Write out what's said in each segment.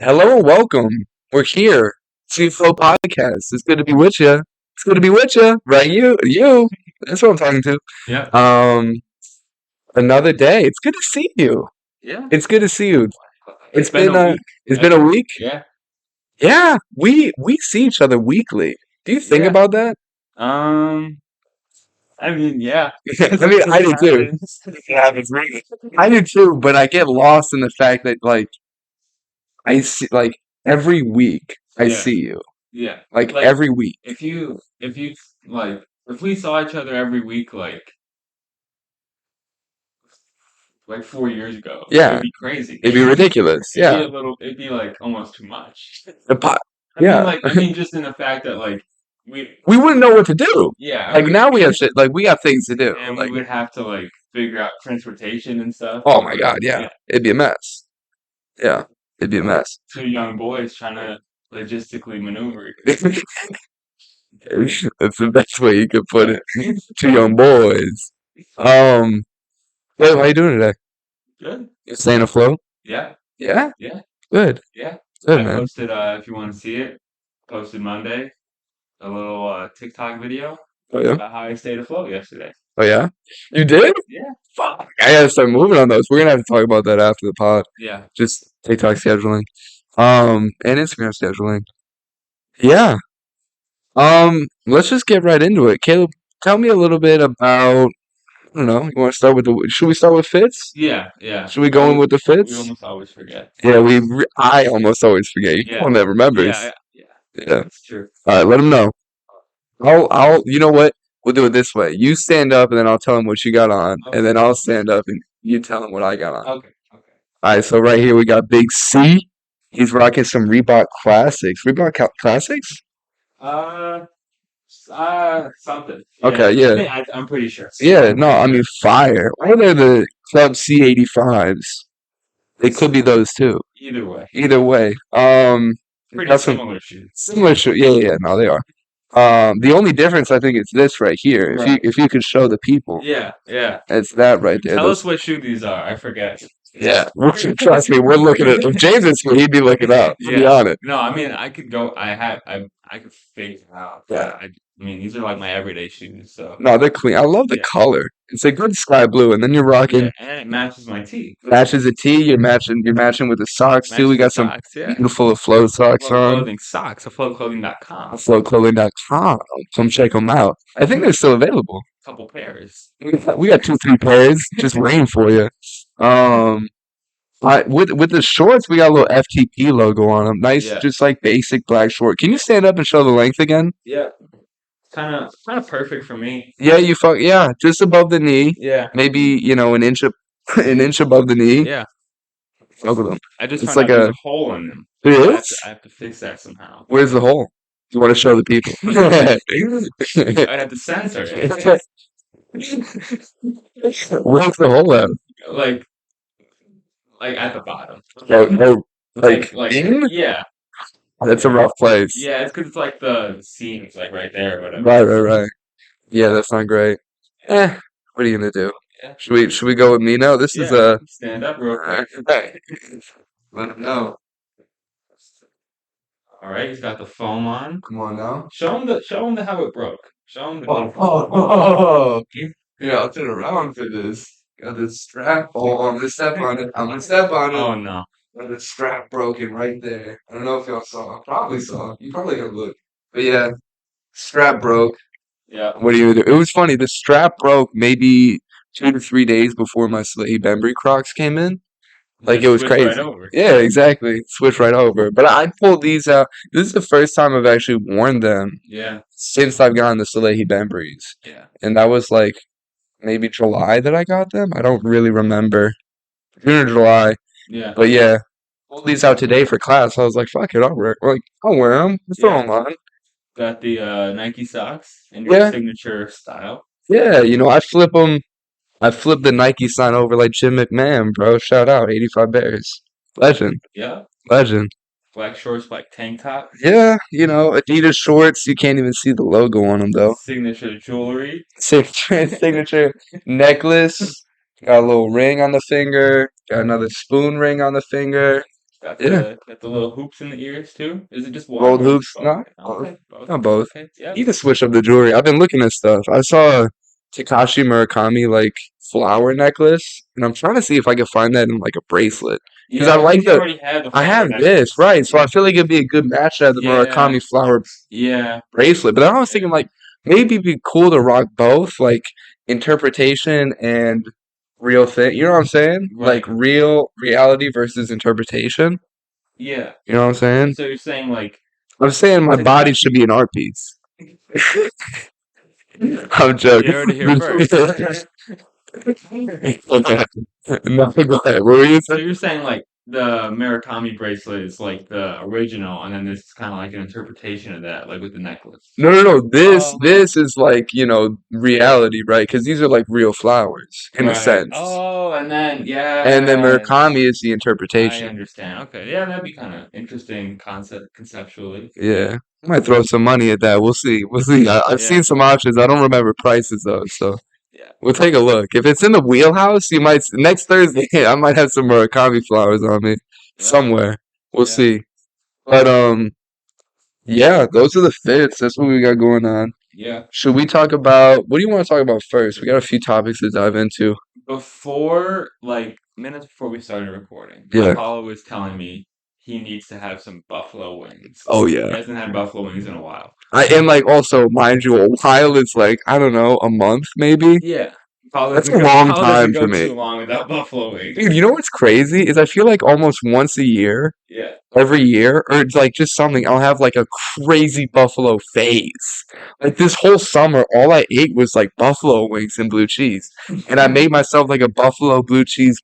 Hello and welcome. We're here. C-Flow Podcast. It's good to be with you. It's good to be with you, right? You. That's what I'm talking to. Yeah. Um, Another day. It's good to see you. Yeah. It's good to see you. It's It's been been a week. it's been a week. Yeah. Yeah, we see each other weekly. Do you think Yeah. about that? Um. I mean, yeah. I mean, I It do too. happens. It happens, really. I do too, but I get lost in the fact that I see every week I Yeah. see you. Yeah. Like Like every week. if you if we saw each other every week like 4 years ago, it Yeah, would be crazy. it'd be ridiculous. Yeah. It'd be like almost too much. The pot. I Yeah. mean, just in the fact that we We wouldn't know what to do. yeah Like we now we have shit. Like we have things to do. and we Like would have to figure out transportation and stuff, oh and my god, yeah, yeah, it'd be a mess. Yeah, it'd be a like mess. two young boys trying to logistically maneuver. That's the best way you could put it. Two young boys. Um, Wait, how you doing today? Good. You staying afloat? Yeah. Yeah, Yeah. good, Yeah. good I man. posted, if you want to see it, posted Monday a little TikTok video Oh yeah, about how I stayed afloat yesterday. oh yeah. You did? Yeah. Fuck, I gotta start moving on those. We're gonna have to talk about that after the pod. Yeah. Just TikTok scheduling, and Instagram scheduling. Yeah. Let's just get right into it. Caleb, tell me a little bit about, I don't know, you want to start with should we start with fits? Yeah. Yeah. Should we go in with the We fits? almost always forget. Yeah, I almost always forget. You Yeah. don't never Yeah. remembers. Yeah. Yeah. That's true. All right, let him know. You know what? We'll do it this way. You stand up and then I'll tell him what you got on, and Okay. then I'll stand up and you tell him what I got on. Okay. Okay. All right, so right here we got Big C. He's rocking some Reebok Classics. Classics? Uh, Something. Yeah. Okay, yeah. I'm pretty sure. Yeah, I'm no, pretty I sure. mean fire. Or they're the Club C85s. They could be those too. Either way, Either way, pretty got some similar shoes. similar. Yeah, yeah, no, they are. The only difference I think is this right here. Right. If you could show the people, Yeah. Yeah. it's that right there. Tell Those. us what shoe these are. I forget. Yeah, trust me, we're looking at. If James is here, he'd be looking up. To be Yeah. honest. No, I mean, I could go. I could figure it out. Yeah. I mean, these are like my everyday shoes. So No, they're clean. I love the yeah, color. It's a good sky blue, and then you're yeah, rocking and it matches my tee. matches the tee. You're matching with the socks too. We Matches the got some socks. Yeah. beautiful flow socks Flow on. clothing socks. Aflowclothing.com. Flowclothing.com. Come check them out. I think they're still available. Couple pairs. We got 2, 3 pairs just waiting for you. Um, with the shorts, we got a little FTP logo on them. Nice, Yeah. just like basic black short. Can you stand up and show the length again? Yeah. Kind of perfect for me. Yeah, yeah, just above the knee. Yeah. Maybe an inch an inch above the knee. Yeah. Look at them. I just It's found like out there's a. a hole in them. It So is. I have to fix that somehow. Where's the hole? You want to show the people? I have to censor it. Where's the hole at? Like at the bottom. Like in? Yeah. That's a rough place. Yeah, it's because it's like the seams like right there or whatever. Right, right, right. Yeah, that's not great. What are you gonna do? Yeah. Should we go with me now? This is Yeah. Stand up real quick. Alright. Let him know. All right, he's got the foam on. Come on now. Show him how it broke. Show him the Oh. Yeah, I'll turn around for this. Got this strap. Oh, I'm gonna step on it. I'm gonna step on it. Oh no. Got the strap broken right there. I don't know if y'all saw. Probably saw. You probably gotta look. But yeah, strap broke. Yeah. What do you do? It was funny. The strap broke maybe 2 to 3 days before my Salehi Bembry Crocs came in. Like it was Switch right crazy. over. Yeah, exactly. Switch right over. But I pulled these out. This is the first time I've actually worn them Yeah. since I've gotten the Salehi Bembrys. Yeah. And that was like maybe July that I got them. I don't really remember. June or July. Yeah. But yeah, pulled these out today for class. I was like, fuck it, I'll wear them. Throw them on. Got the Nike socks in your Yeah, signature style. yeah. I flip them. I flip the Nike sign over like Jim McMahon, bro. Shout out, 85 Bears. Legend, Yeah. legend. Black shorts, black tank top, Yeah, Adidas shorts. You can't even see the logo on them though. signature jewelry. Signature necklace. Got a little ring on the finger. Got another spoon ring on the finger. Yeah. Got the little hoops in the ears too. Is it just one Gold or is it hoops? both? No, Okay, both. not both. Okay, yeah. Need to switch up the jewelry. I've been looking at stuff. I saw a Takashi Murakami like flower necklace, and I'm trying to see if I can find that in like a bracelet. Because I Yeah, I like think you the already had the I flower have this, necklace. right? So I feel like it'd be a good match to have the Yeah, Murakami flower yeah, bracelet. But I was yeah, thinking like maybe it'd be cool to rock both, like interpretation and real thing. You know what I'm saying? Like right. real reality versus interpretation. Yeah. You know what I'm saying? So you're saying like I'm saying my body should Takashi? be an art piece. I'm You joking. heard it here first. No, go ahead. What were you So saying? you're saying like the Murakami bracelet is like the original, and then this is kind of like an interpretation of that, like with the necklace. No, no, no. This Oh, this is like, reality, right? Because these are like real flowers in a right. sense. Oh, and then And then yes, Murakami is the I interpretation. understand. Okay, yeah, that'd be kind of interesting concept conceptually. Yeah, Yeah. I might throw some money at that. We'll see. We'll see. I've yeah, seen some options. I don't remember prices though, so yeah, we'll take a look. If it's in the wheelhouse, you might next Thursday. I might have some Murakami flowers on me yeah, somewhere. We'll yeah, see. But yeah, those are the fits. That's what we got going on. yeah. Should we talk about what do you want to talk about first? We got a few topics to dive into. Before, like minutes before we started recording, Yeah. Apollo was telling me he needs to have some buffalo wings. Oh He yeah. hasn't had buffalo wings in a while. I am like also, mind you, a while is like I don't know, a month maybe. Yeah, Apollo That's doesn't a go. long Apollo doesn't time go for me. too long without buffalo Dude, wings. you know what's crazy is I feel like almost once a year, Yeah. every year, or it's like just something, I'll have like a crazy buffalo phase. Like this whole summer, all I ate was like buffalo wings and blue cheese. And I made myself like a buffalo blue cheese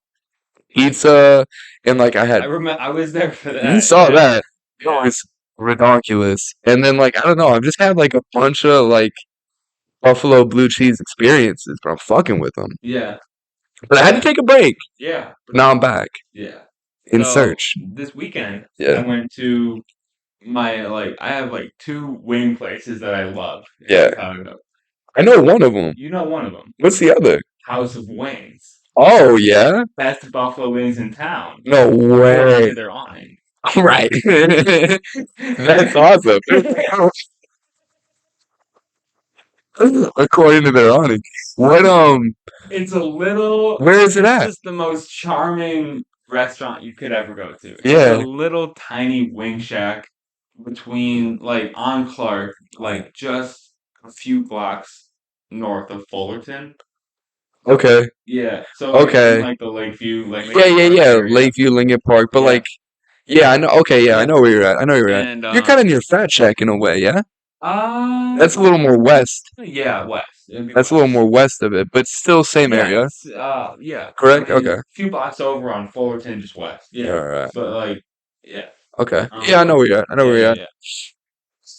pizza, and like I I had, remember I was there for you that. saw Yeah, that. It yeah, was ridiculous. And then like, I don't know, I've just had like a bunch of like buffalo blue cheese experiences, but I'm fucking with them. yeah, But I had to yeah, take a break. yeah, Now I'm back yeah. in So search. this weekend I Yeah. went to my I have like two wing places that I love in Yeah. Chicago. I know one of them. You know one of them, What's the other? House of Wings. Oh, yeah? Best buffalo wings in town, No according way. to their awning. Right. That's awesome. According to their awning. What, where is it It's at? just the most charming restaurant you could ever go to. It's a Yeah. little tiny wing shack between, like, on Clark, like, just a few blocks north of Fullerton. Okay. Yeah, so, like, in, Okay. like, the Lakeview, like, Yeah, Lincoln yeah, Park yeah. area. Lakeview, Lincoln Park. But Yeah, like, yeah, I know. Okay, yeah, I yeah, know where you're at. I know where you're at. and, You're kind of near Fat Shack in a way, yeah? That's a little more west. yeah, west. It'd be That's a little west. more west of it, but still same Yeah, area. it's yeah. I Correct? mean, Okay. a few blocks over on Fullerton, just west. Yeah, Yeah, all right. but like, yeah, Okay. Yeah, I know where you're at. I know yeah, where yeah, you're at. yeah.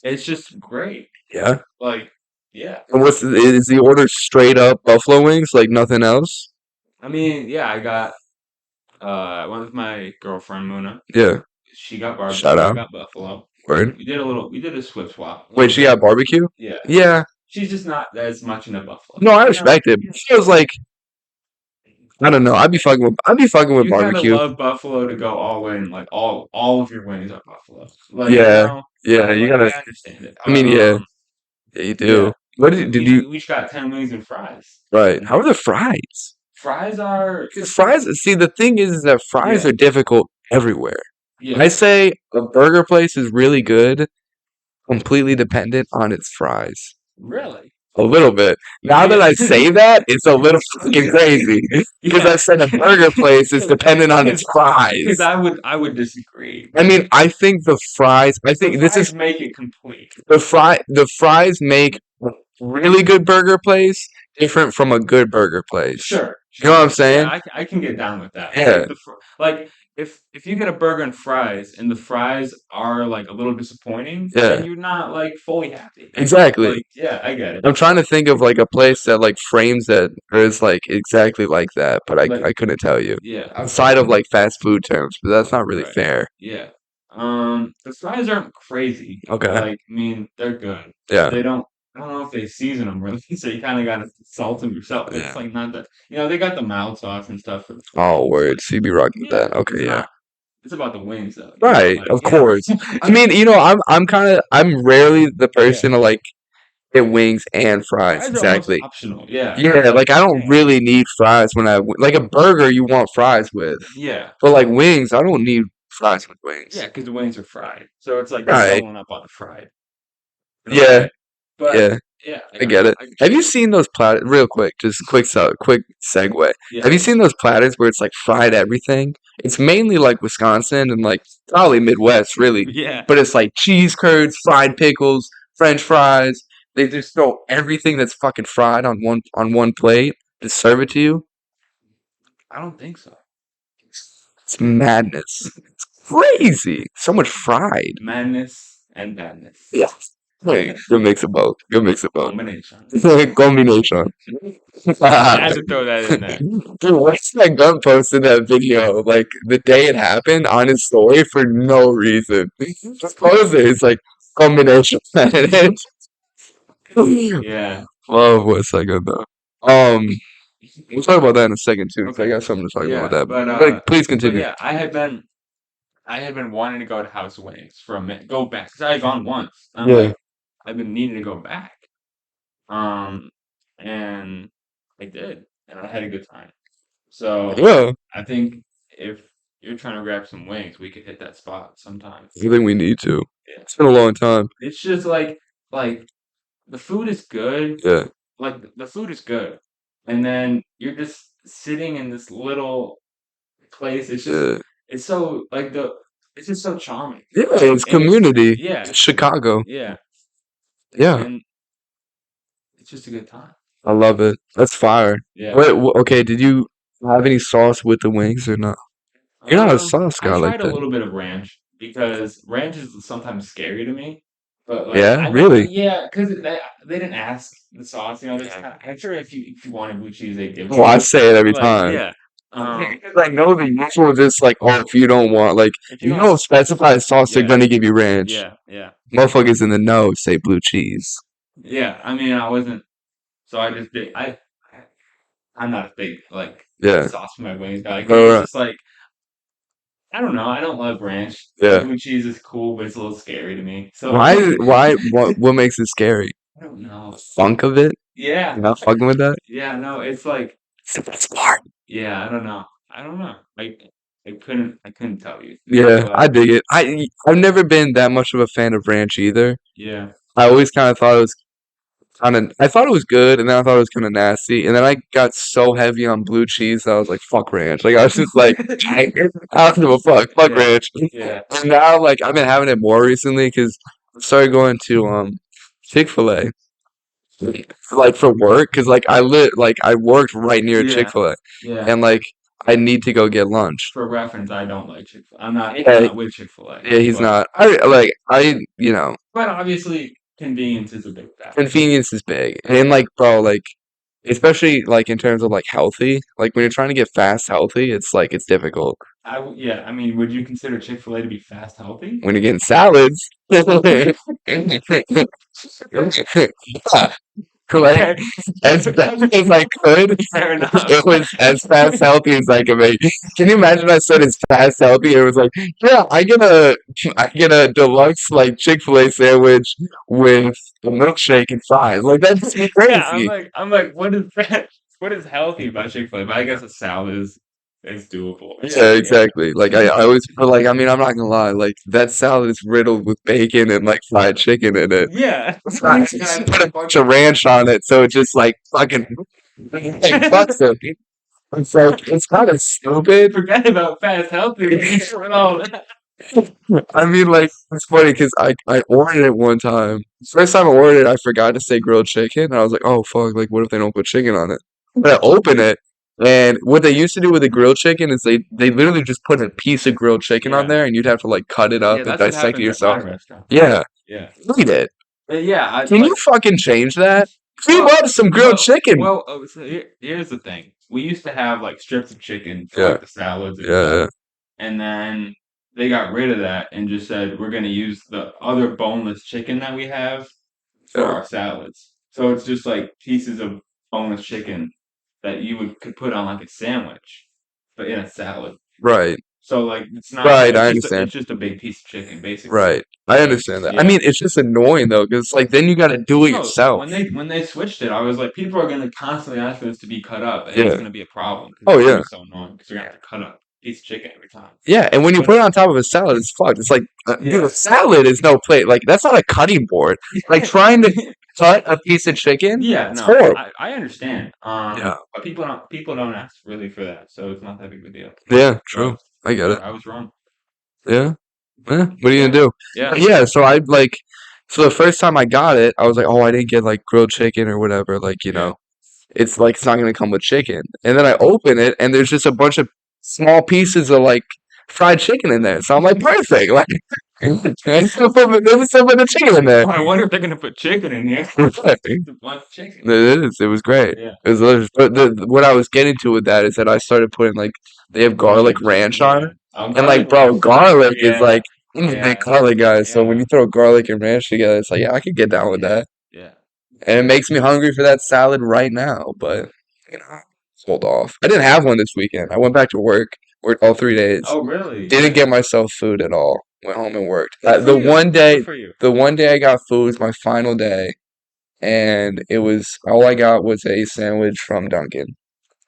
It's just great. Yeah. Like, yeah. And is the order straight up buffalo wings, like nothing else? I mean, yeah. I went with my girlfriend Muna. Yeah. She got Shout barbecue. I out. got buffalo. Word. We did a swip swap a Wait, little she bit. got barbecue? Yeah. Yeah. She's just not as much into buffalo. No, I You know, respect it. It feels like I don't know. I'd be fucking with you kind of barbecue. love buffalo to go all in, like all of your wings are buffalo. Like, Yeah. Yeah, you like gotta I understand it, I but mean, yeah. Yeah, you yeah. do. What did you We just got 10 wings and fries. right. And How are the fries? fries are 'Cause fries see the thing is that fries yeah, are difficult everywhere. I yeah. say a burger place is really good, completely dependent on its fries. Really? A little bit. Now that Yeah. I say that, it's a little fucking crazy. Because I Yeah. said a burger place is dependent on its Because fries. I would disagree. I mean, I think the fries, I The think this fries is make it complete. the fries make a really good burger place different from a good burger place. Sure, You know what I'm sure. Yeah, saying? I can get down with that. Yeah, Like if you get a burger and fries and the fries are like a little disappointing, then yeah, you're not like fully happy. exactly. Like, yeah, I get it. I'm trying to think of like a place that like frames that or is like exactly like that, but I Like, I couldn't tell you. yeah, Outside of like fast food terms, but that's not really right. fair. Yeah. The fries aren't crazy. Okay. Like, I mean, they're good. Yeah. They don't. I don't know if they season them really, so you kind of gotta salt them yourself. It's Yeah. like not that. They got the mild sauce and stuff for the Oh, fries. word. So you be rocking with Yeah, that. Okay, yeah. it's about the wings though. You know, Right, like of yeah, course. I mean, I'm rarely the yeah. person to like get wings and fries. Fries are almost Exactly. optional. Yeah, Yeah, like like I don't yeah, really need fries when like a burger you want fries with. yeah, But like wings, I don't need fries with yeah. wings. Because the wings are fried, so it's like you're Right. doubling up on the fried in a Yeah, way. But yeah. yeah, I I got get it. I Have you seen those platters? Real quick, just quick segue. yeah, Have you seen those platters where it's like fried everything? It's mainly like Wisconsin and like probably Midwest, really. yeah. But it's like cheese curds, fried pickles, French fries. They just throw everything that's fucking fried on one plate to serve it to you. I don't think so. It's madness. It's crazy. So much fried. Madness and badness. Yeah. Hey, good mix of both. Good mix of both. Combination. Combination. I had to throw that in there. Dude, what's that gun posted that video like the day it happened on his story for no reason? Just post it. It's like combination. Yeah. Love what's that gun though? Um, we'll talk about that in a second too, because I Okay. got something to talk about with Yeah, that. But please but continue. yeah, I had been wanting to go to House of Wings for a minute, go back because I had gone once. I'm Yeah. like, I've been needing to go back. Um, and I did, and I had a good time. So Yeah. I think if you're trying to grab some wings, we could hit that spot sometime. I think we need to. Yeah. It's been a long time. It's just like the food is good. Yeah. Like the food is good, and then you're just sitting in this little place. Yeah. It's so like the it's just so charming, Yeah, it's and it's community. yeah, It's Chicago. yeah, Yeah. and it's just a good time. I love it. That's fire. Yeah. Okay, did you have any sauce with the wings or not? You're not a sauce I guy like tried a that. little bit of ranch because ranch is sometimes scary to me. But like Yeah, really? yeah, because they didn't ask the sauce. You know, they just kinda, I'm sure if you wanted blue cheese, they give it Oh, to I you. say it But every like time. yeah, Because I know the usual just like, oh, if you don't want, like, if you you don't, don't specify sauce, they're yeah, gonna give you ranch. yeah, yeah, Motherfuckers in the know say blue cheese. yeah. I mean, I wasn't. So I just did. I'm not a big like Yeah. sauce for my wings guy because it's Alright. just like I don't know. I don't love ranch. Yeah. Blue cheese is cool, but it's a little scary to me. So What makes it scary? I don't know. Funk of it? Yeah, You're not fucking with that? yeah. No, it's like It's the best part. yeah. I don't know. I don't know. I couldn't tell you. Yeah, I But dig it. I've never been that much of a fan of ranch either. yeah, I always kind of thought it was I thought it was good, and then I thought it was kind of nasty, and then I got so heavy on blue cheese that I was like, "Fuck ranch!" Like I was just like, "I don't give a fuck yeah, ranch." yeah, And now, like I've been having it more recently because I started going to Chick-fil-A like for work because like I worked right near yeah, Chick-fil-A, yeah. and like I need to go get lunch. For reference, I don't like Chick-fil-A. I'm not. I'm Yeah, not with Chick-fil-A. yeah, he's not. But obviously, convenience is a big factor. Convenience is big, and like bro, like especially like in terms of like healthy, like when you're trying to get fast healthy, it's like it's difficult Yeah. I mean, would you consider Chick-fil-A to be fast healthy? when you're getting salads. Like Okay, as fast as I could, fair enough. it was as fast healthy as I could make. Can you imagine I said it's fast healthy? It was like, yeah, I get a deluxe like Chick-fil-A sandwich with a milkshake and fries. Like that's Yeah, crazy. I'm like, what is that? What is healthy about Chick-fil-A? But I guess a salad is doable. Yeah, Yeah, exactly. Like I always feel like I mean I'm not gonna lie, like that salad is riddled with bacon and like fried chicken in it. yeah. It's not, you just put a bunch of ranch on it, so it just like fucking like fucks it. It's like it's kind of stupid. Forget about fast healthy and all that. I mean, like it's funny because I ordered it one time. First time I ordered it, I forgot to say grilled chicken, and I was like, oh fuck, like what if they don't put chicken on it? But I open it, and what they used to do with the grilled chicken is they literally just put a piece of grilled chicken on Yeah, there, and you'd have to like cut it yeah. up and That's what dissect it happens at my yourself. restaurant. Yeah, Yeah, eat it. yeah. I Can you like. fucking change that? We Well, love some grilled chicken. So here's the thing. We used to have like strips of chicken for Yeah, like the salads and yeah, stuff, yeah, and then they got rid of that and just said we're gonna use the other boneless chicken that we have for yeah. our salads. So it's just like pieces of boneless chicken that you could put on like a sandwich, but in a salad. Right. So like it's not Right, I understand. it's just a big piece of chicken basically. Right. I But understand that. I yeah. mean, it's just annoying though, because like then you got to do it No, yourself. when they switched it, I was like, people are gonna constantly ask for this to be cut up, and it's Yeah. gonna be a problem because Oh it's gonna yeah. be so annoying because you're gonna have to cut up a piece of chicken every time. Yeah, and when you But put it on top of a salad, it's fucked. It's like, dude, a yeah, salad is no plate. Like that's not a cutting board. Like trying to cut a piece of chicken, yeah, it's no, horrible. I understand. Yeah. But people don't ask really for that, so it's not that big of a deal. Yeah. But True. I get it. I was wrong. Yeah. Yeah. What are you Yeah, gonna do? yeah, But yeah. So I like. So the first time I got it, I was like, oh, I didn't get like grilled chicken or whatever. Like yeah. it's like it's not gonna come with chicken. And then I open it, and there's just a bunch of small pieces of like fried chicken in there. So I'm like, perfect. Like, let me still put the chicken in there. I wonder if they're gonna put chicken in here. It It's a bunch of chicken. is. It was great. Yeah. It was delicious. But what I was getting to with that is that I started putting like they have garlic ranch on Yeah. it, and like, Garlic bro, ranch is nice. garlic is Yeah, like I'm a big yeah, garlic guy. So when yeah, you throw garlic and ranch together, it's like yeah, I could get down with yeah, that, yeah. and it makes me hungry for that salad right now. But you know, hold off. I didn't have one this weekend. I went back to work, worked all 3 days, Oh, really? didn't get myself food at all. Went home and worked. Good for The you. one Good day, for you. the one day I got food was my final day, and it was all I got was a sandwich from Dunkin'.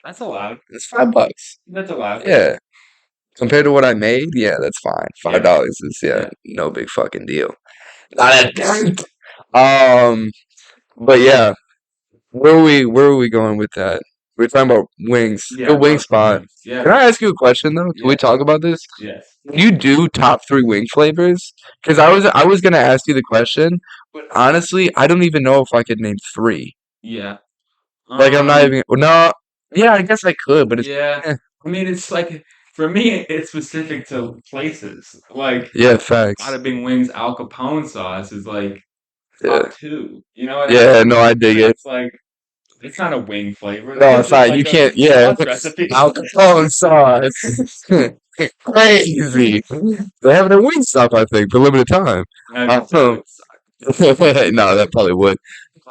That's allowed. It's $5. That's allowed. Yeah, compared to what I made, yeah, that's fine. Five Yeah, dollars is yeah, yeah. no big fucking deal. Not a dent. Um, but yeah, where are we going with that? We're talking about wings. Yeah, Good wing barbecue spot. wings. Can Yeah, I ask you a question though? Can we yes, talk about this? yes. You do top three wing flavors? Because I was gonna ask you the question, but honestly, I don't even know if I could name three. Yeah. Like I'm not even well, no. Yeah, I guess I could, but it's Yeah. eh. I mean, it's like for me, it's specific to places. Like Yeah, facts. Bada Bing Wings Al Capone sauce is like Yeah, top two. You know what I yeah. mean? No, I dig And it. it's like it's not a wing flavor. No, It's it's just fine. You like a can't. Yeah, sauce recipe. Al Capone sauce. Crazy. They have it at Wingstop, I think, for limited time. That Um, would suck. no, that probably would.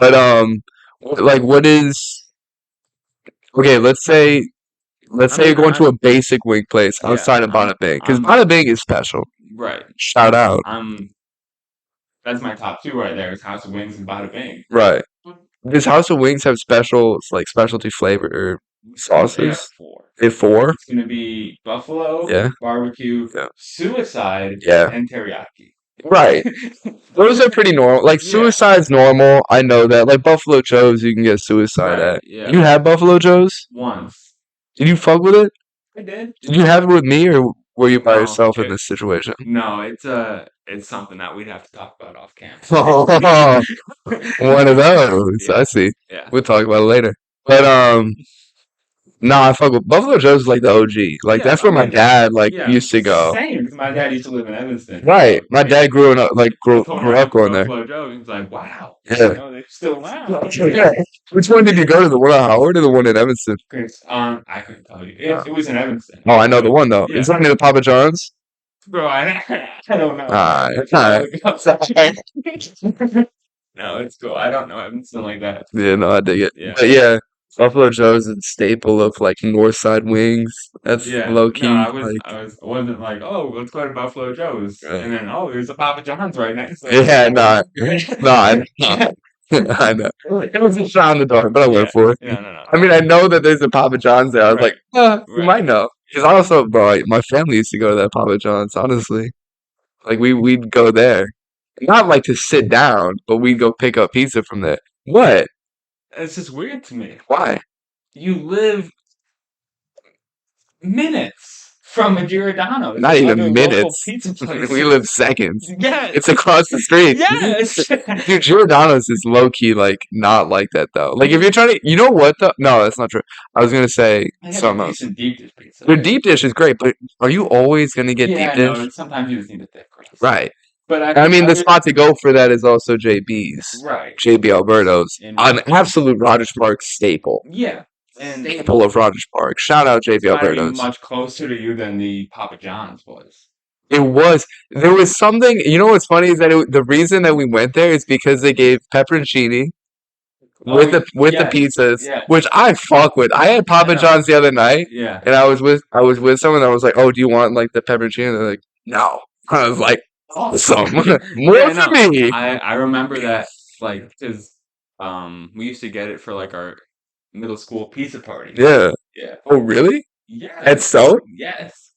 But like, what is okay? Let's say I'm you're going to I'm a basic wing place yeah. outside of Bada Bing, because I'm Bada Bing is special. right. Shout out. I'm That's my top two right there. Is House of Wings and Bada Bing. Right. Does House of Wings have special, like, specialty flavor or They have sauces? four. They have four? It's gonna be buffalo, Yeah. barbecue, Yeah. suicide, Yeah. and teriyaki. Right. Those are pretty normal. Like, Yeah. suicide's normal. I know that. Like, Buffalo Joe's, you can get suicide Right. at. Yeah. You had Buffalo Joe's? Once. Did you fuck with it? I did. Did you have it with me, or were you by No. yourself in this situation? No. It's something that we'd have to talk about off camera. One of those. Yeah. I see. Yeah. We'll talk about it later. But no, I fuck with Buffalo Joe's is like the OG. Like Yeah. that's I where my mean, dad like yeah. used to go. Same. Because my dad used to live in Evanston. Right. So My yeah. dad grew up like I grew, told him grew I up went to going there. Buffalo Joe. He was like, "Wow, Yeah. they're still around." Yeah. Which one did you go to? The one on Howard or the one in Evanston? Chris, I couldn't tell you. Oh, It was in Evanston. oh, I know the So one though. yeah, Is that near the Papa John's? bro, I don't know. Ah, I'll alright. look it up. Sorry. No, it's cool. I don't know Evanston like that. Yeah, no, I dig it. Yeah, But yeah, Buffalo Joe's is a staple of like North Side wings. That's yeah. low No, key like I wasn't like, oh, let's go to Buffalo Joe's, right. and then oh, there's a Papa John's right next. Like, Yeah, okay, no, no, I know. I know. It was a shot in the dark, but I went yeah, for it. no, no, no, I mean, I know that there's a Papa John's there. I was like, right, you right. might know. Because also, bro, my family used to go to that Papa John's, honestly. Like, we'd go there. Not like to sit down, but we'd go pick up pizza from there. What? It's just weird to me. Why? You live minutes from a Giordano's, Not the other even local minutes. pizza place. We live seconds. Yes, It's across the street. yes. Dude, Giordano's is low key like not like that though. Like if you're trying to, you know what though? No, that's not true. I was gonna say I have a something else. decent deep dish pizza. Their deep dish is great, but are you always gonna get Yeah, deep I know. dish? Sometimes you just need a thick crust. Right. But I mean, I the just spot to go for that is also JB's, right. JB Alberto's, And an absolute Rogers Park staple. yeah, and Staple of Rogers Park. Shout out it's JB got to be Alberto's. much closer to you than the Papa John's was. It was. There was something. You know what's funny is that the reason that we went there is because they gave pepperoncini, with the yes, pizzas, yes. which I fuck with. I had Papa know. John's the other night, Yeah. and I was with someone that was like, "Oh, do you want like the pepperoni?" And they're like, "No." I was like, "Awesome, more Yeah, for no. me." I remember that, like, because we used to get it for like our middle school pizza party. Yeah. Yeah. Oh, really? Yeah. And so? Yes.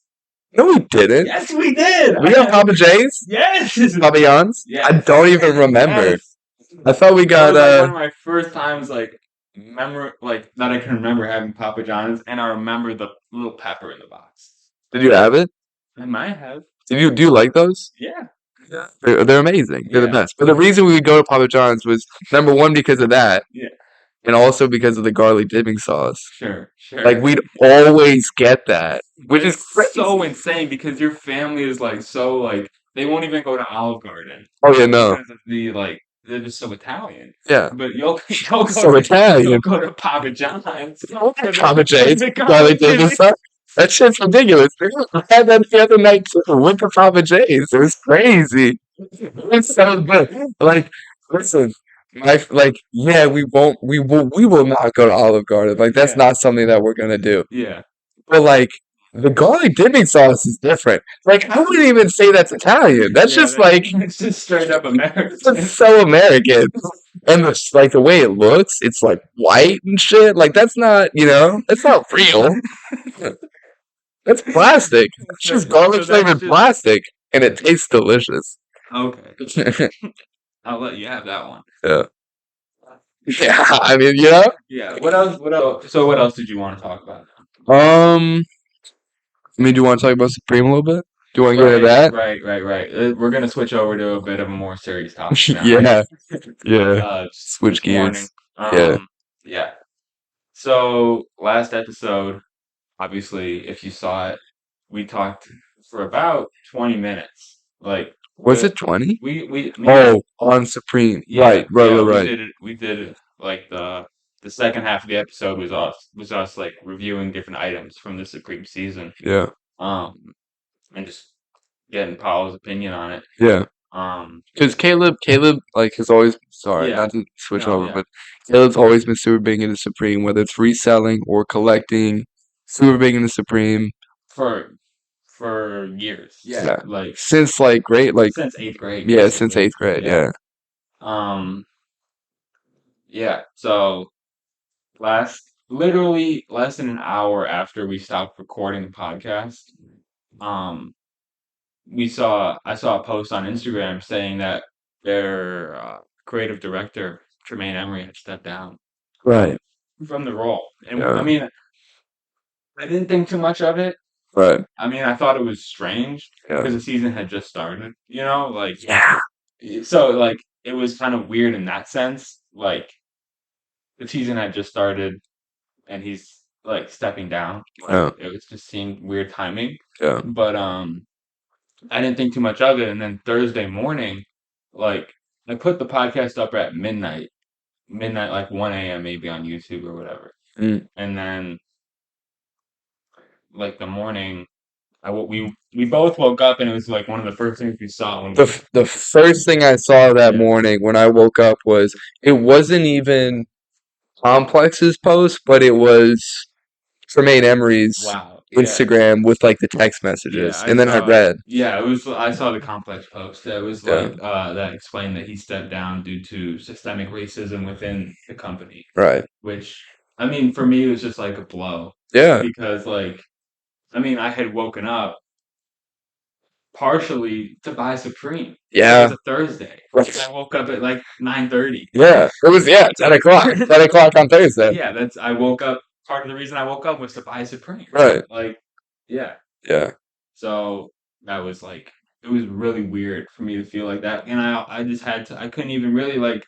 No, we didn't. Yes, we did. We got Papa J's, Yes. Papa John's. I Yes. don't even remember. Yes. I thought we That got was like one of my first times, like, that I can remember having Papa John's, and I remember the little pepper in the box. Did you have it? I might have. Do you like those? Yeah. Yeah. They're amazing. They're the Yeah. best. But the reason we would go to Papa John's was number one because of that, Yeah. and also because of the garlic dipping sauce. Sure. Like Sure. we'd always get that, which is It's so crazy. insane because your family is like so like they won't even go to Olive Garden Oh yeah, no, because of the like they're just so Italian. yeah, But you'll go so to you'll Italian. go to Papa John's for Papa for J's, the garlic garlic dipping dipping. sauce. That shit's ridiculous. I had that the other night too with the Papa J's. It was crazy. It's so good. Like, listen, yeah, we will not go to Olive Garden. Like, that's Yeah, not something that we're gonna do. yeah, But like, the garlic dipping sauce is different. Like, I wouldn't even say that's Italian. That's yeah. just like, It's just straight up it's American. just so American. And like the way it looks, it's like white and shit. Like, that's not, that's not real. That's plastic. It's just garlic So that's flavored just plastic, and it tastes delicious. okay. I'll let you have that one. Yeah. Yeah, I mean, Yeah. What else? What else? So what else did you want to talk about? I mean, do you want to talk about Supreme a little bit? Do you want to get into that? Right. We're gonna switch over to a bit of a more serious topic now. Yeah, yeah. Switch Just warning. gears. Yeah. Yeah. So last episode, obviously, if you saw it, we talked for about 20 minutes. Like Was it 20? me and On Supreme. yeah, yeah, we Right. did it. We did it like the second half of the episode was us like reviewing different items from the Supreme season. Yeah. Um, and just getting Paolo's opinion on it. Yeah. Um, Because Caleb, like, has always, sorry, yeah, not to switch no, over, yeah, but Caleb's always been super big into Supreme, whether it's reselling or collecting, super big into Supreme. for years. Yeah. Like Since, like, since eighth grade, yeah, since basically. 8th grade, Yeah. yeah. Um, yeah. So literally less than an hour after we stopped recording the podcast, um, I saw a post on Instagram saying that their creative director Tremaine Emory had stepped down Right. from the role, and I Yeah. mean, I didn't think too much of it. Right. I mean, I thought it was strange Yeah. because the season had just started, like Yeah. so like it was kind of weird in that sense. Like the season had just started and he's like stepping down. Yeah. It was just seemed weird timing. Yeah. But I didn't think too much of it. And then Thursday morning, like I put the podcast up at midnight like 1 a.m. maybe on YouTube or whatever. Mm. And then like the morning we both woke up and it was like one of the first things we saw when The first thing I saw that yeah. morning when I woke up was it wasn't even Complex's post, but it was Tremaine Emory's Wow. Yeah. Instagram with like the text messages, Yeah, and then I read. yeah, it was I saw the Complex post. It was Yeah. like that explained that he stepped down due to systemic racism within the company, Right. which I mean for me it was just like a blow Yeah. because like I mean I had woken up partially to buy Supreme. It Yeah. was a Thursday. Right. I woke up at like 9:30. Yeah. It was 10 o'clock. 10 o'clock on Thursday. Yeah, I woke up. Part of the reason I woke up was to buy Supreme. Right. Like, yeah. Yeah. So that was like it was really weird for me to feel like that, and I just had to. I couldn't even really like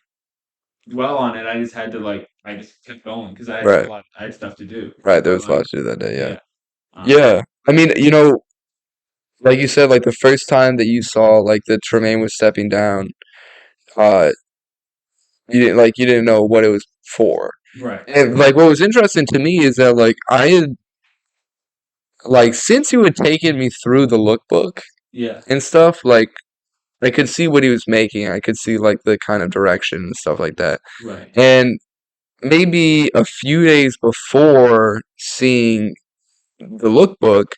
dwell on it. I just had to like I just kept going because Right. I had stuff to do. Right. There was a lot Like, to do that day. Yeah. yeah. Yeah. I mean, like you said, like the first time that you saw like that Tremaine was stepping down, uh, you didn't know what it was for. Right. And like what was interesting to me is that like I had like since you had taken me through the lookbook Yeah. and stuff, like I could see what he was making. I could see like the kind of direction and stuff like that. Right. And maybe a few days before seeing the lookbook,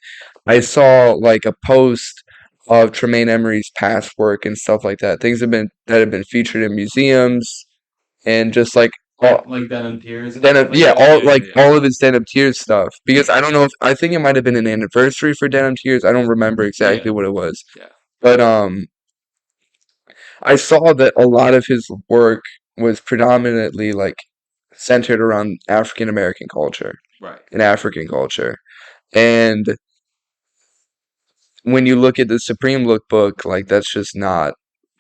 I saw like a post of Tremaine Emory's past work and stuff like that. Things have been featured in museums and just like all, Like Denim Tears and then stuff like yeah, that. Yeah, yeah, all of his Denim Tears stuff. Because I don't know if I think it might have been an anniversary for Denim Tears. I don't remember yeah, exactly what it was. yeah, But I saw that a lot of his work was predominantly like centered around African American culture right. and African culture. And when you look at the Supreme lookbook, like that's just not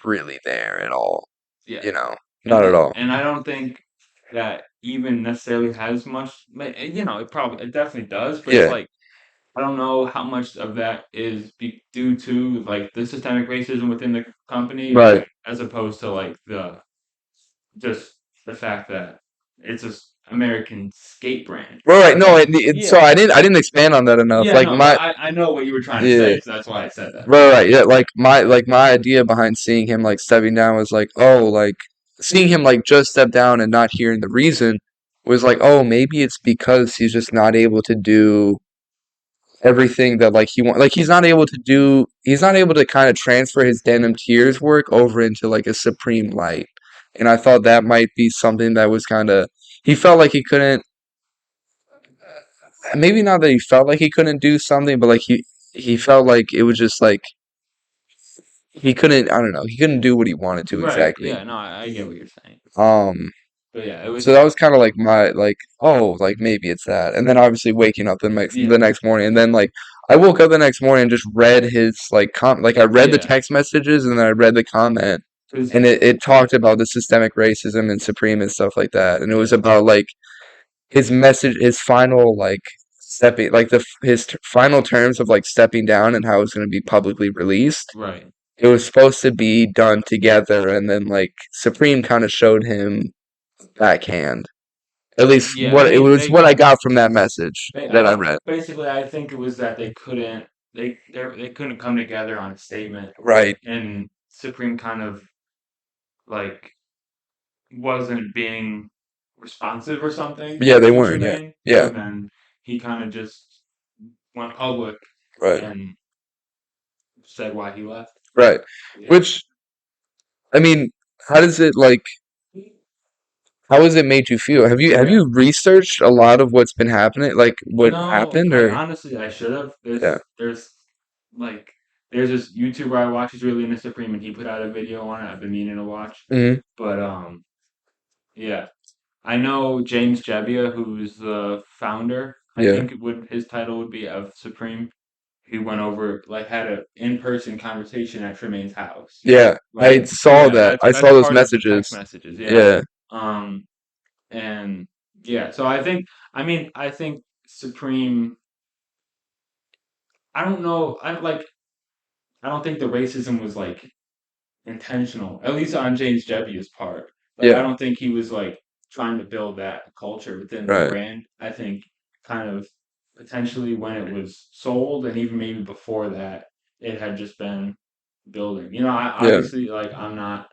really there at all. Yeah, You know, not at all. and I don't think that even necessarily has much. It definitely does, but it's Yeah, like I don't know how much of that is due to like the systemic racism within the company, right. as opposed to like the just the fact that it's a American skate brand. Right, right. No, Like, so yeah, I didn't expand on that enough. yeah, Like no, but my I know what you were trying to yeah, say, so that's why I said that. right, right. Yeah, like my idea behind seeing him like stepping down was like, oh, like seeing him like just step down and not hearing the reason was like, oh, maybe it's because he's just not able to do everything that like he want. Like he's not able to kind of transfer his Denim Tears work over into like a Supreme light. And I thought that might be something that was kind of he felt like he couldn't. Maybe not that he felt like he couldn't do something, but like he felt like it was just like he couldn't. I don't know. He couldn't do what he wanted to Right? exactly. Yeah, no, I get what you're saying. Um. But yeah, it So was that was kind of like my like oh like maybe it's that, and then obviously waking up the yeah, next morning, and then like I woke up the next morning and just read his like like I read the yeah, text messages and then I read the comment, because and it talked about the systemic racism and Supreme and stuff like that, and it was yeah, about like his message, his final like stepping, like final terms of like stepping down and how it's going to be publicly released. right. It was supposed to be done together, and then like Supreme kind of showed him backhand. At least Yeah, what it was what I got from that message I that I don't. read. Basically, I think it was that they couldn't come together on a statement, Right. and Supreme kind of like wasn't being responsive or something Yeah, they to weren't. Yeah. Tremaine. So Yeah. then he kind of just went public Right. and said why he left. Right. Yeah. Which I mean, how does it like? How has it made you feel? Have Yeah. you researched a lot of what's been happening? Like what No, happened I or honestly I should have. yeah. Like there's this YouTuber I watch who's really into Supreme and he put out a video on it. I've been meaning to watch. Hmm. But yeah. I know James Jebbia, who's the founder, I Yeah. think his title would be of Supreme. He went over like had a in-person conversation at Tremaine's house. Yeah. I Like saw yeah, that. I that's saw those part of the text messages. messages, yeah. Yeah. Um and yeah, so I think Supreme I don't know, I don't think the racism was like intentional, at least on James Jebbia's part. Like I Yeah. don't think he was like trying to build that culture within the Right. brand. I think kind of potentially when it was sold and even maybe before that, it had just been building. I Yeah. obviously like I'm not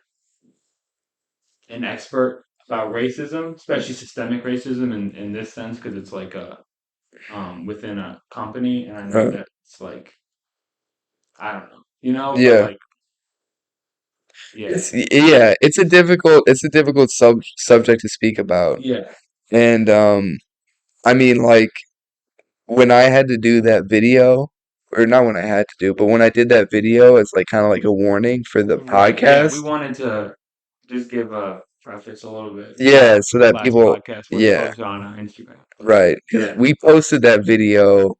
an expert about racism, especially systemic racism in this sense, because it's like a within a company, and I know Right. that it's like I don't know, but Yeah. like yeah, It's a difficult subject to speak about. yeah, And I mean like when I had to do that video, or not when I had to do, but when I did that video as like kind of like a warning for the right, yeah. We podcast. wanted to just give a preface a little bit for Yeah, so the that last people, podcast was yeah, posted on Instagram. right. Because Yeah, we posted that video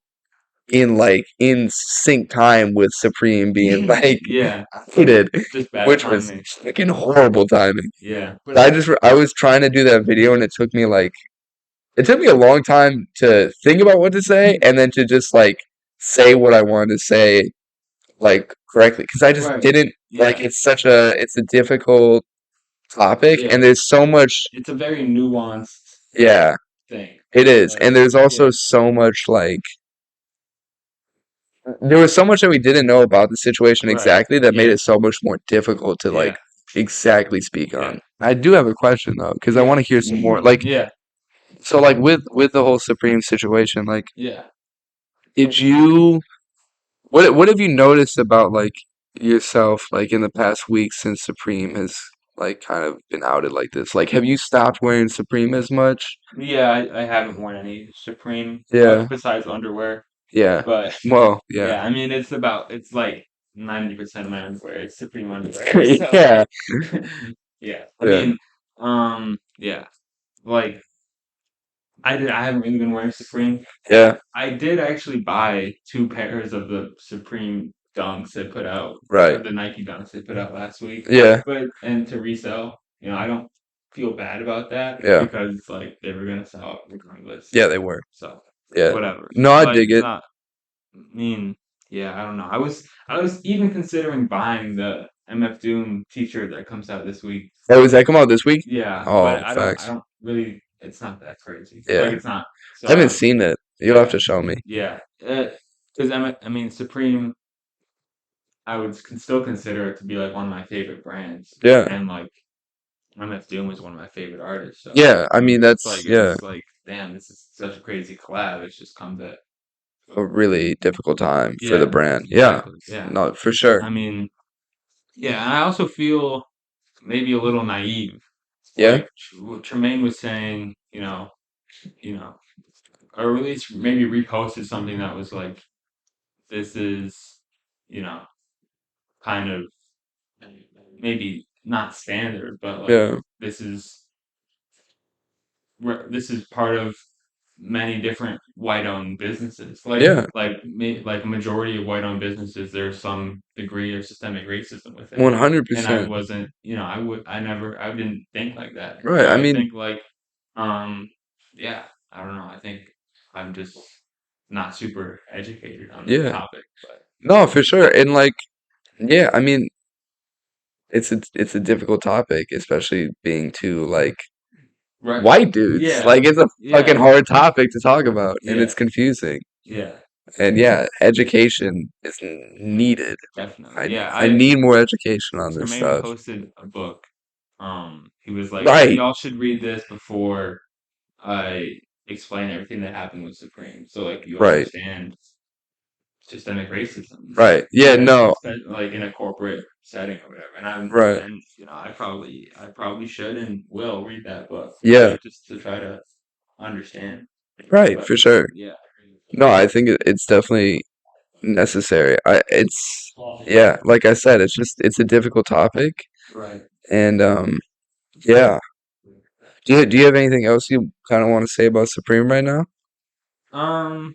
in sync time with Supreme being like yeah, hated, just bad which was timing. freaking horrible timing. Yeah, But I was trying to do that video and it took me a long time to think about what to say and then to just like say what I wanted to say like correctly because I just right, didn't like yeah, it's a difficult topic and yeah. there's so much It's a very nuanced yeah thing. it is Like, and there's also yeah, so much like there was so much that we didn't know about the situation right, exactly that made yeah, it so much more difficult to like yeah, exactly speak yeah, on. I do have a question though because I yeah, want to hear some more like yeah. So like with the whole Supreme situation, like Yeah. did you what have you noticed about like yourself like in the past week since Supreme has like kind of been outed like this? Like have you stopped wearing Supreme as much? Yeah, I haven't worn any Supreme, Yeah. besides underwear. Yeah. But Well, yeah. yeah, I mean, it's like 90% of my underwear is Supreme underwear. So Yeah. like, yeah, I Yeah. mean, yeah, like I haven't really been wearing Supreme. Yeah. I did actually buy two pairs of the Supreme dunks they put out, Right. or the Nike dunks they put out last week, Yeah. but and to resell, I don't feel bad about that Yeah. because like they were gonna sell out regardless. Yeah, they were. So Yeah. whatever. No, I Like dig it's it. not. I mean, yeah, I don't know. I was even considering buying the MF Doom T-shirt that comes out this week. Oh, does that come out this week? Yeah, but Oh, I facts. don't really. It's not that crazy. Like Yeah. it's not. So I haven't I seen it. You'll have yeah to show me. yeah. Because I mean Supreme. I would still consider it to be like one of my favorite brands, Yeah. and like MF Doom is one of my favorite artists. So Yeah. I mean, that's, it's yeah, just like damn, this is such a crazy collab. It's just come to a really difficult time for the yeah, brand. Yeah. exactly. Yeah, No, for sure. I mean yeah. And I also feel maybe a little naive. Yeah. Like what Tremaine was saying, you know, or at least maybe reposted something that was like, this is, you know, kind of maybe not standard, but like Yeah. this is this is part of many different white-owned businesses. Yeah. Like a majority of white-owned businesses, there's some degree of systemic racism within it. And I 100%. wasn't, I didn't think like that. Right. So I I mean, think like, um, yeah, I don't know. I think I'm just not super educated on the yeah. topic, but No, for sure. And like, yeah, I mean, it's a difficult topic, especially being two like right, white dudes. yeah, Like it's a fucking yeah, hard topic to talk about and yeah, it's confusing. yeah, And yeah, education is needed. definitely, I yeah. I need more education on this Tremaine stuff. posted a book. He was like, Right. y'all should read this before I explain everything that happened with Supreme, so like you Right. understand systemic racism and Right. stuff, Yeah, no. like in a corporate setting or whatever. Right. I probably should and will read that book, Yeah. like just to try to understand. Right, But for sure. yeah, No, I think it's definitely necessary. Yeah, like I said, it's a difficult topic right. and yeah. Do you have anything else you kind of want to say about Supreme right now? Um,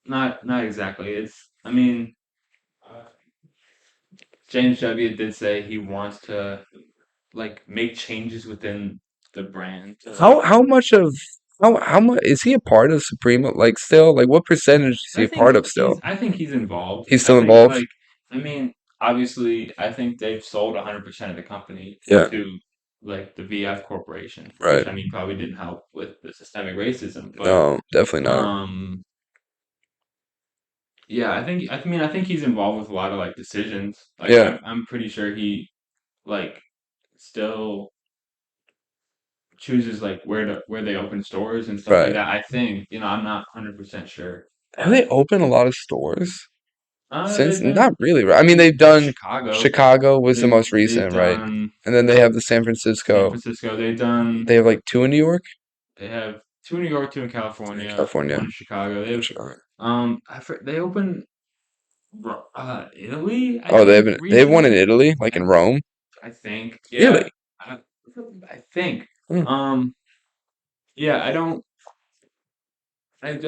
not exactly. I mean, James W. did say he wants to like make changes within the brand to like. How much of how much is he a part of Supreme like still? Like what percentage is he a part of still? I think he's involved. He's I still think involved? like I mean, obviously, I think they've sold 100% of the company Yeah, to like the VF Corporation, which right. I mean probably didn't help with the systemic racism, but No, definitely not. um yeah, I think he's involved with a lot of like decisions. Like Yeah, I'm pretty sure he like still chooses like where they open stores and stuff like right. that. I think, I'm not 100% sure, Have they but opened a lot of stores since? they've been Not really, right? I mean, in they've done Chicago. Chicago was the most They've recent, right? done And then they have the San San Francisco. Francisco. They've done They have like two in New York, they have two in New York, two in two in California, California, one in Chicago. They and have Chicago. they opened Italy, I Oh, think they have one in recently. Italy, like I in Rome. I think yeah. Really? I, I think Hmm, um yeah. I don't. They've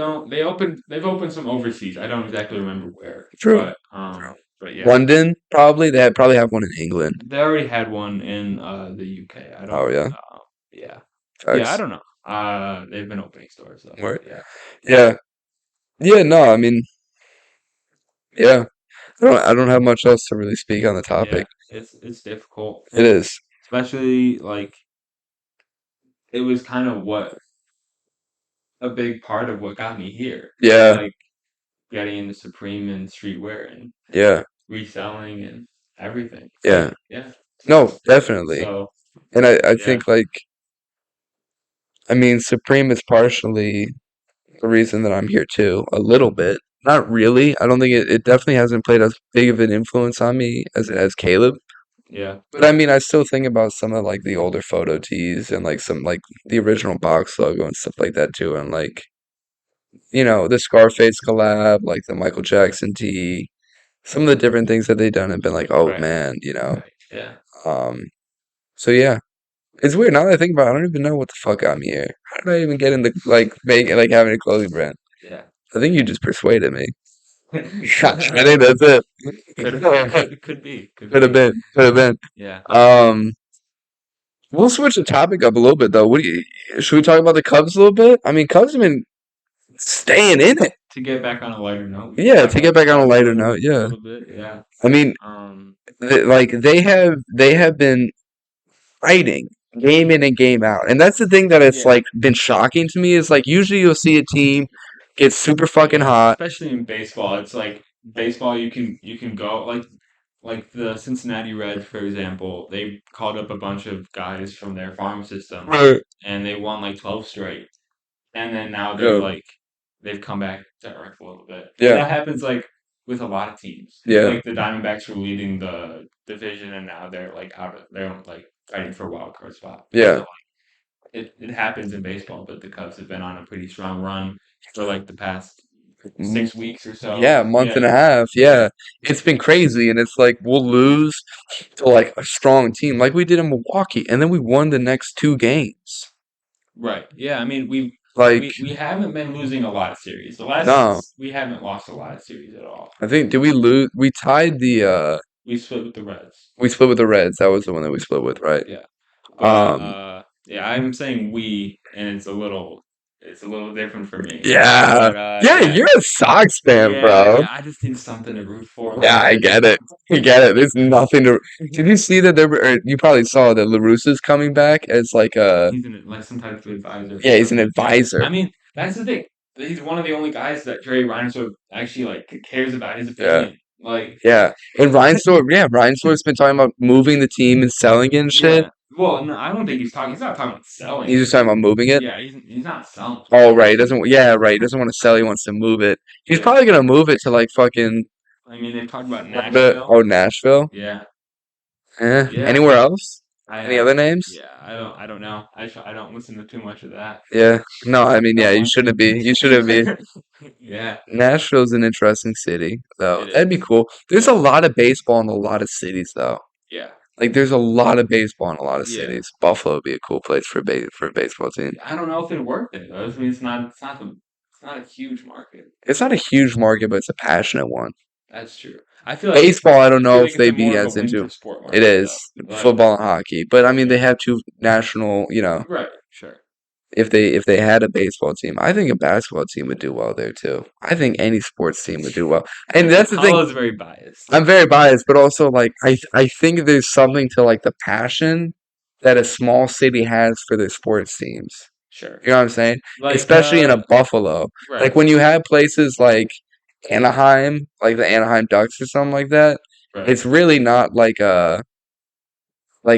opened some overseas. I don't exactly remember where, true. True. but yeah. London, probably. They had probably have one in England. They already had one in the UK. I don't. Oh yeah, Yeah, yeah. I facts. don't know. They've been opening stores though. Right. Yeah, Yeah. Yeah. No, I mean, yeah. I don't have much else to really speak on the yeah. topic. It's difficult, It is. especially like it was kind of what a big part of what got me here. Yeah. Like getting into Supreme and streetwear and Yeah. reselling and everything. Like Yeah. yeah. No, definitely. So And I yeah. think like I mean, Supreme is partially the reason that I'm here too, a little bit. Not really. I don't think it definitely hasn't played as big of an influence on me as it has Caleb. Yeah. But I mean, I still think about some of like the older photo tees and like some like the original box logo and stuff like that too. And like, the Scarface collab, like the Michael Jackson tee, some of the different things that they've done have been like, oh Right. man. Right. Yeah. Um, so yeah. It's weird now that I think about it, I don't even know what the fuck got me here. How did I even get into like making like having a clothing brand? Yeah. I think you just persuaded me. Gosh, I think Could that's it. could be. Could Could have be. been. Could have been. Yeah. Um, we'll switch the topic up a little bit though. Should we talk about the Cubs a little bit? I mean, Cubs have been staying in it. To get back on a lighter note, we can Yeah, talk to about get the back on a Cubs lighter note. a Yeah, little bit. Yeah. I mean, Um. like they have been fighting game in and game out, and that's the thing that it's Yeah. like been shocking to me is like usually you'll see a team get super fucking Yeah. hot. Especially in baseball, it's like baseball. You can go like the Cincinnati Reds, for example. They called up a bunch of guys from their farm system, Right. and they won like 12 straight. And then now Yeah. they've come back to earth a little bit. And Yeah. that happens like with a lot of teams. Yeah. Like the Diamondbacks were leading the division, and now they're like fighting for a wild card spot. So Yeah. like it happens in baseball, but the Cubs have been on a pretty strong run for like the past Mm, 6 weeks or so. yeah, a month and Yeah, a half. yeah, Yeah. It's been crazy and it's like we'll lose to like a strong team like we did in Milwaukee and then we won the next two games. right. Yeah, I mean Like we haven't been losing a lot of series. no. We haven't lost a lot of series at all. I think did we lose we tied the We split with the Reds. we split with the Reds. That was the one that we split with, right? Yeah. But Um yeah, I'm saying we, and it's a little different for me. yeah. But Yeah, yeah, you're a Sox fan, yeah, bro. yeah. I just need something to root for, Yeah, I man. get it. I get it. There's nothing to. Did you see that there were? Or you probably saw that LaRusso's coming back as like a. He's like some type of advisor or Yeah, he's an something. Yeah, advisor. I mean that's the thing. He's one of the only guys that Jerry Reinsdorf actually like cares about his Yeah, opinion. Like, yeah. And Reinsdorf's been talking about moving the team and selling it and shit. yeah. Well, no, I don't think he's talking. He's not talking about selling He's it. just talking about moving it. Yeah, he's not selling it. Oh, right. He doesn't. Yeah, right. He doesn't want to sell. He wants to move it. He's Yeah. probably gonna move it to like fucking. I mean, they've talked about Florida. Nashville. Oh, Nashville. Yeah, yeah. Anywhere else? Any I other names? yeah. I don't know. I don't listen to too much of that. Yeah. No, I mean, yeah. Don't You want shouldn't be. You shouldn't be. to. Yeah, Nashville's an interesting city, though. it That'd be is. cool. There's a lot of baseball in a lot of cities, though. Yeah, Like, there's a lot of baseball in a lot of yeah. cities. Buffalo would be a cool place for a baseball team. I don't know if it'd work there though. I mean, it's not a huge market. It's not a huge market, but it's a passionate one. That's true. I Baseball, I don't feel know if like it's a they'd be more of a as into. winter sport It market is though. But football and hockey, but I mean, they yeah, have two national. right, sure. If they had a baseball team, I think a basketball team would do well there too. I think any sports team would do well, and that's the thing. Paolo's very biased. I'm very biased, but also like I think there's something to like the passion that a small city has for their sports teams. Sure. You know what I'm saying? Like Especially in a Buffalo. right, Like when you have places like Anaheim, like the Anaheim Ducks or something like that, right. it's really not like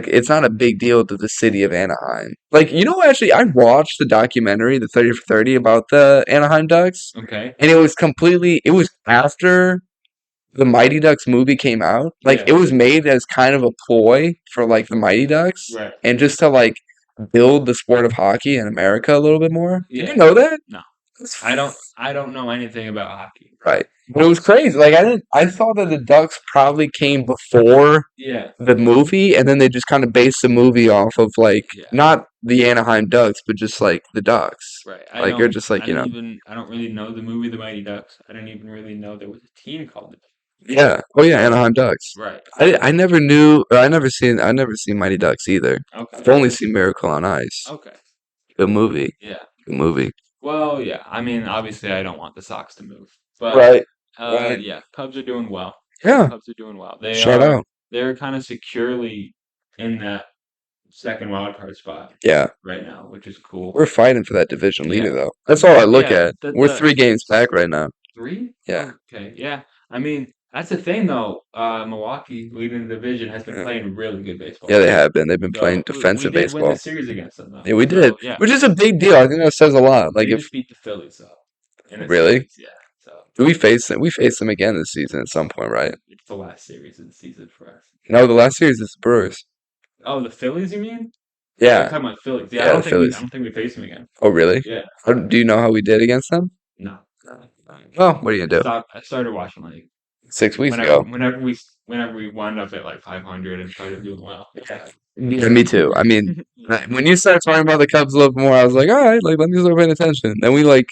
it's not a big deal to the city of Anaheim. Like actually I watched the documentary, the 30 for 30 about the Anaheim Ducks, Okay. and it was after the Mighty Ducks movie came out. Like Yeah. it was made as kind of a ploy for like the Mighty Ducks Right. and just to like build the sport of hockey in America a little bit more. Did Yeah. you know that? No. That's I don't know anything about hockey. right. But it was crazy. Like I thought that the Ducks probably came before Yeah. the movie and then they just kind of based the movie off of like Yeah. not the Anaheim Ducks, but just like the Ducks. Right. Like you're just like, I don't really know the movie The Mighty Ducks. I didn't even really know there was a team called it. yeah. Oh yeah, So Anaheim Ducks. right. I never knew or I never seen Mighty Ducks either. I've Okay. only seen Miracle on Ice. Okay. Good movie. Yeah. Good movie. Well, yeah. I mean, obviously, I don't want the Sox to move, but Right. Right. yeah, Cubs are doing well. Yeah. Cubs are doing well. Shout out. They're kind of securely in that second wild card spot Yeah. right now, which is cool. We're fighting for that division leader Yeah. though. That's all I look Yeah. at. We're 3 games back right now. Three? Yeah. Okay. Yeah. I mean, That's the thing, though. Milwaukee, leading the division, has been Yeah. playing really good baseball. Yeah, they have been. They've been playing So we defensive did win the baseball. series against them, though. Yeah, we did, So yeah, which is a big deal. I think that says a lot. Like, they if just beat the Phillies though in a really, series. Yeah. So do we face them? We face them again this season at some point, right? it's the last series of the season for us. No, the last series is the Brewers. Oh, the Phillies, you mean? Oh, you're Yeah, talking about Phillies. Yeah, yeah, the I Phillies. don't think we face them again. Oh, really? Yeah. Do you know how we did against them? No. Well, what are you gonna do? I started watching like 6 weeks whenever ago. whenever we whenever we wound up at like 500 and started doing well. Yeah. Yeah, me too. I mean, when you started talking about the Cubs a little more, I was like, all right, like let me start paying attention. Then we like,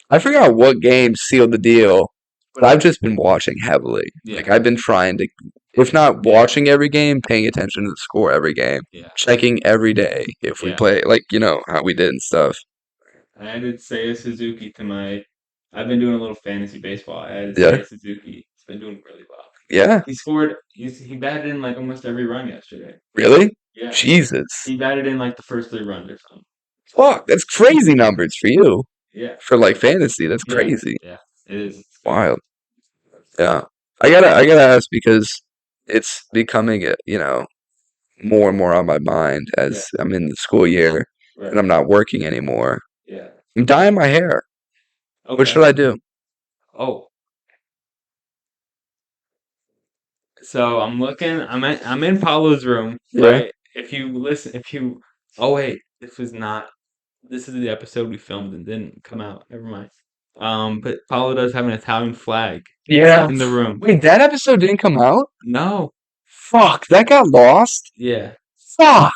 I forgot what game sealed the deal, but I've just been watching heavily. Like Yeah. I've been trying to, if not watching every game, paying attention to the score every game, Yeah. checking every day if we Yeah. play, like how we did and stuff. I added Seiya Suzuki to my. I've been doing a little fantasy baseball. I added Yeah, Seiya Suzuki. He's been doing really well. yeah, He scored. He batted in like almost every run yesterday. really, Yeah, Jesus, he batted in like the first 3 runs or something. fuck, that's crazy numbers for you Yeah, for like fantasy. That's yeah, crazy, yeah. It is. It's good. wild. Yeah, I gotta ask because it's becoming more and more on my mind Yeah, as I'm in the school year and right. I'm not working anymore. Yeah. I'm dyeing my hair. What Okay. should I do? Oh, so I'm looking. I'm in Paulo's room, Yeah. right? If you listen, if you. Oh wait, this was not. This is the episode we filmed and didn't come out. Never mind. But Paulo does have an Italian flag Yeah. in the room. Wait, that episode didn't come out? No. Fuck, that got lost? Yeah. Fuck,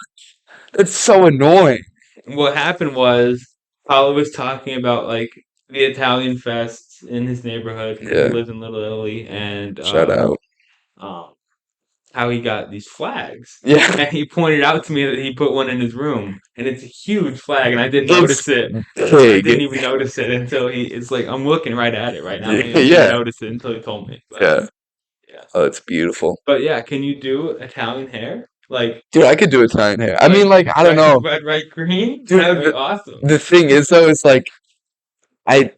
that's so annoying. What happened was Paulo was talking about like the Italian fests in his neighborhood because he Yeah, lives in Little Italy, and shout out. um, how he got these flags. Yeah, And he pointed out to me that he put one in his room, and it's a huge flag, and I didn't it's notice it. I big. didn't even notice it until he. It's like I'm looking right at it right now, and I didn't Yeah, notice it until he told me. But yeah. yeah, Oh, it's beautiful. but yeah, can you do Italian hair Dude, I could do Italian hair. I like mean, like, I don't red, know. red, white, green? Dude, That would be awesome. the thing is, though, it's like, I'm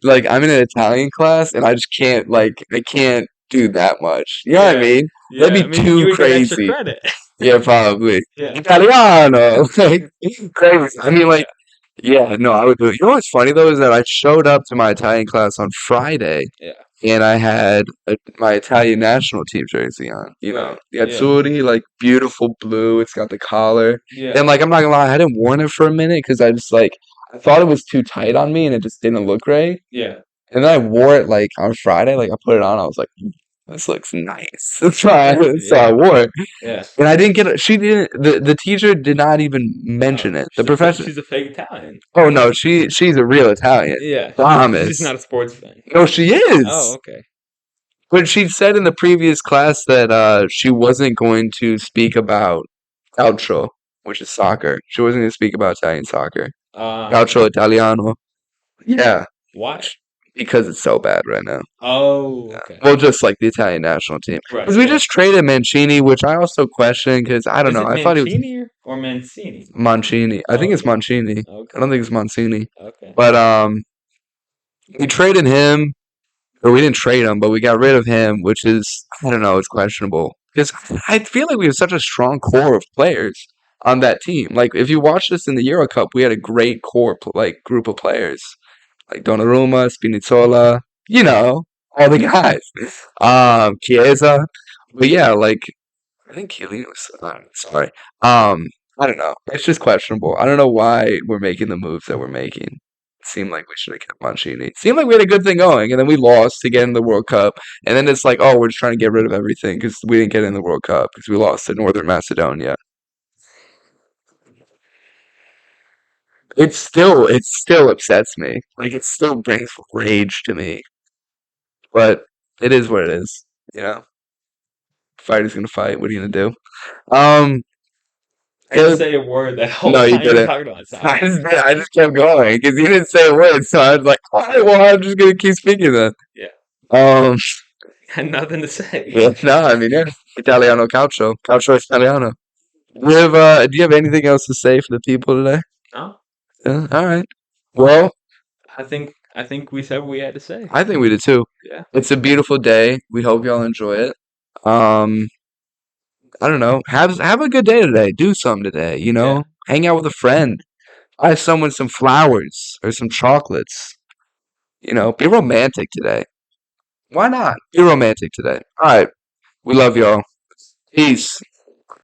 in an Italian class and I just can't, I can't do that much. You know what I Yeah, mean? That'd yeah. I be mean, too you would get extra crazy. credit. Yeah, probably. Yeah, Italiano. Like, crazy. I mean, yeah, yeah, no, I would do it. You know what's funny though is that I showed up to my Italian class on Friday yeah. and I had my Italian national team jersey on. Right. The Yeah, Azzurri, like beautiful blue. It's got the collar. yeah, And I'm not gonna lie, I hadn't worn it for a minute because I just I thought it was too tight on me and it just didn't look right. yeah, And then I wore it on Friday, I put it on. I was like, this looks nice. So I yeah, wore it. yeah. And I didn't get it. She didn't. The teacher did not even mention Oh, it. The professor. she's a fake Italian. Oh no, she's a real Italian. Yeah, she's just Promise. not a sports fan. No, she Oh, is. okay. But she said in the previous class that she wasn't going to speak about calcio, which is soccer. She wasn't going to speak about Italian soccer. Calcio Italiano. Yeah, Why? because it's so bad right now. Oh, Yeah. okay. Well, just like the Italian national team. Right, Because we yeah. just traded Mancini, which I also question because I don't Is know. it I thought he was Mancini or Mancini? Mancini. I think it's Okay, Mancini. I okay, don't think it's Mancini. okay. But we traded him, or we didn't trade him, but we got rid of him, which is I don't know. It's questionable because I feel like we have such a strong core of players on that team. Like if you watch this in the Euro Cup, we had a great core group of players like Donnarumma, Spinazzola, all the guys. Chiesa. But yeah, I think Chiellini was sorry. I don't know. It's just questionable. I don't know why we're making the moves that we're making. It seemed like we should have kept Mancini. It seemed like we had a good thing going, and then we lost to get in the World Cup. And then it's like, oh, we're just trying to get rid of everything because we didn't get in the World Cup because we lost to Northern Macedonia. It still upsets me. Like it still brings rage to me. But it is what it is. You know, fighter's gonna fight. What are you gonna do? Um, I didn't Caleb, say a word that whole no, you time you were didn't. talking about I soccer. just, I just kept going because you didn't say a word. So I was like, all right, well, I'm just gonna keep speaking then. Yeah, Um, had nothing to say. yeah, no, I mean, yeah, Italiano calcio, calcio Italiano. Do you have anything else to say for the people today? No, Yeah, all right. Well, I think I think we said what we had to say. I think we did too. Yeah. It's a beautiful day. We hope y'all enjoy it. Um, I don't know. Have a good day today. Do something today. Yeah. Hang out with a friend. Buy someone some flowers or some chocolates. Be romantic today. Why not? Be romantic today. All right. We love y'all. Peace.